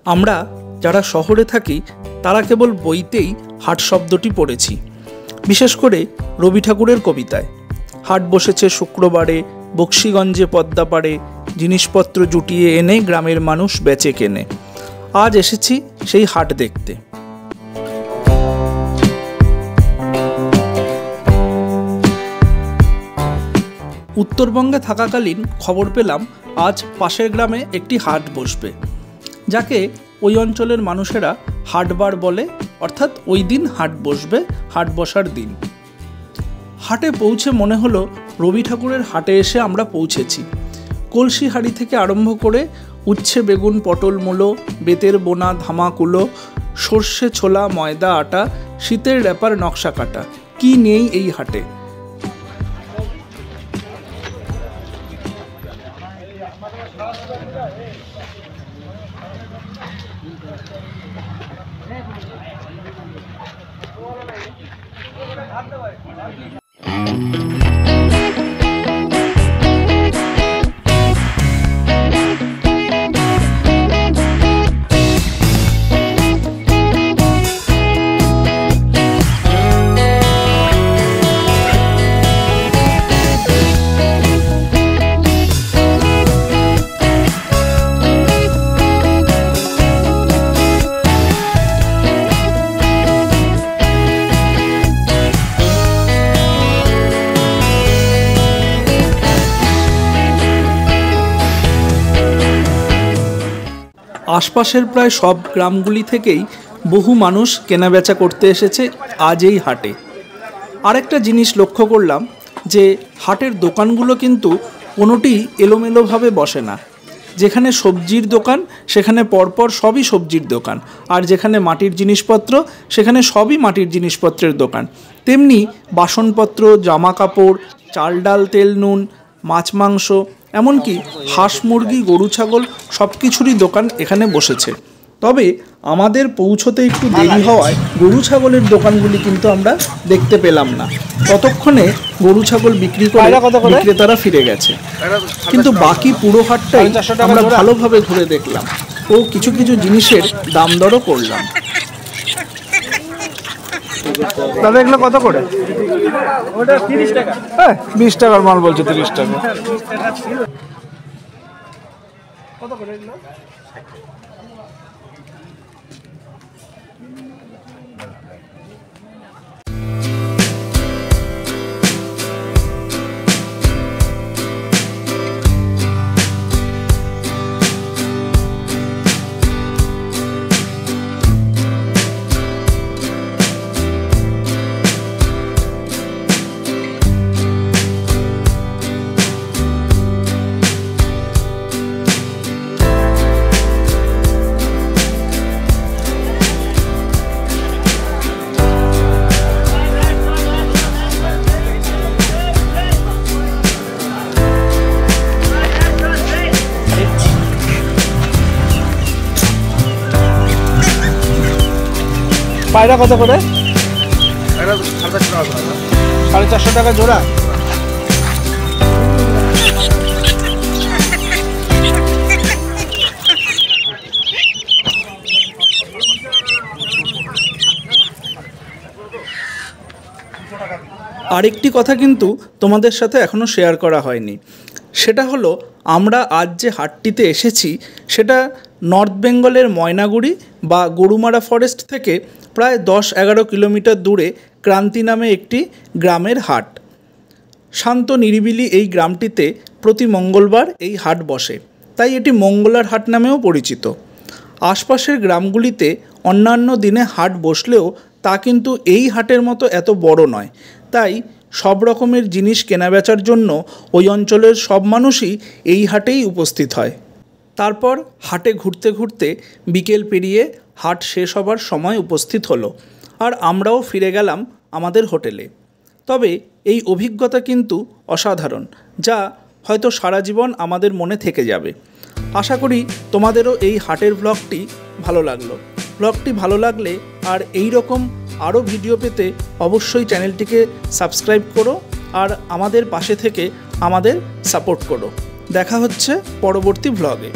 আমরা যারা শহরে থাকি তারা কেবল বইতেই হাট শব্দটি পড়েছি, বিশেষ করে রবি ঠাকুরের কবিতায়। হাট বসেছে শুক্রবারে, বক্সিগঞ্জে পদ্মাপাড়ে, জিনিসপত্র জুটিয়ে এনে গ্রামের মানুষ বেচে কেনে। আজ এসেছি সেই হাট দেখতে। উত্তরবঙ্গে থাকাকালীন খবর পেলাম আজ পাশের গ্রামে একটি হাট বসবে, যাকে ওই অঞ্চলের মানুষেরা হাটবার বলে, অর্থাৎ ওই দিন হাট বসবে, হাট বসার দিন। হাটে পৌঁছে মনে হলো রবি ঠাকুরের হাটে এসে আমরা পৌঁছেছি। কলসি হাঁড়ি থেকে আরম্ভ করে উচ্ছে, বেগুন, পটল, মূলো, বেতের বোনা, ধামাকুলো, সর্ষে, ছোলা, ময়দা, আটা, শীতের র্যাপার, নকশা কাটা, কি নেই এই হাটে। আশপাশের প্রায় সব গ্রামগুলি থেকেই বহু মানুষ কেনাবেচা করতে এসেছে আজ এই হাটে। আরেকটা জিনিস লক্ষ্য করলাম যে হাটের দোকানগুলো কিন্তু কোনোটি এলোমেলোভাবে বসে না। যেখানে সবজির দোকান সেখানে পরপর সবই সবজির দোকান, আর যেখানে মাটির জিনিসপত্র সেখানে সবই মাটির জিনিসপত্রের দোকান। তেমনি বাসনপত্র, জামা কাপড়, চাল ডাল, তেল নুন, মাছ মাংস, এমনকি হাঁস মুরগি, গরু ছাগল সব কিছুরই দোকান এখানে বসেছে। তবে আমাদের পৌঁছতে একটু দেরি হওয়ায় গরু ছাগলের দোকানগুলি কিন্তু আমরা দেখতে পেলাম না। ততক্ষণে গরু ছাগল বিক্রি করে বিক্রেতারা ফিরে গেছে। কিন্তু বাকি পুরো হাটটাই আমরা ভালোভাবে ঘুরে দেখলাম ও কিছু কিছু জিনিসের দাম দরও করলাম। দাদা এগুলো কত করে? ওটা 30 টাকা। হ্যাঁ 20 টাকার মাল বলছে, 30 টাকা। কত করে এগুলো? পায়রা কত করে? 450 টাকা জোড়া। আরেকটি কথা কিন্তু তোমাদের সাথে এখনও শেয়ার করা হয়নি, সেটা হলো আমরা আজ যে হাটটিতে এসেছি সেটা নর্থ বেঙ্গলের ময়নাগুড়ি বা গরুমারা ফরেস্ট থেকে প্রায় 10-11 কিলোমিটার দূরে ক্রান্তি নামে একটি গ্রামের হাট। শান্ত নিরিবিলি এই গ্রামটিতে প্রতি মঙ্গলবার এই হাট বসে, তাই এটি মঙ্গলার হাট নামেও পরিচিত। আশপাশের গ্রামগুলিতে অন্যান্য দিনে হাট বসলেও তা কিন্তু এই হাটের মতো এত বড় নয়, তাই সব রকমের জিনিস কেনাবেচার জন্য ওই অঞ্চলের সব মানুষই এই হাটেই উপস্থিত হয়। তারপর হাটে ঘুরতে ঘুরতে বিকেল পেরিয়ে হাট শেষ হবার সময় উপস্থিত হলো, আর আমরাও ফিরে গেলাম আমাদের হোটেলে। তবে এই অভিজ্ঞতা কিন্তু অসাধারণ, যা হয়তো সারা জীবন আমাদের মনে থেকে যাবে। আশা করি তোমাদেরও এই হাটের ব্লগটি ভালো লাগলো। ব্লগটি ভালো লাগলে আর এই রকম আরও ভিডিও পেতে অবশ্যই চ্যানেলটিকে সাবস্ক্রাইব করো আর আমাদের পাশে থেকে আমাদের সাপোর্ট করো। দেখা হচ্ছে পরবর্তী ব্লগে।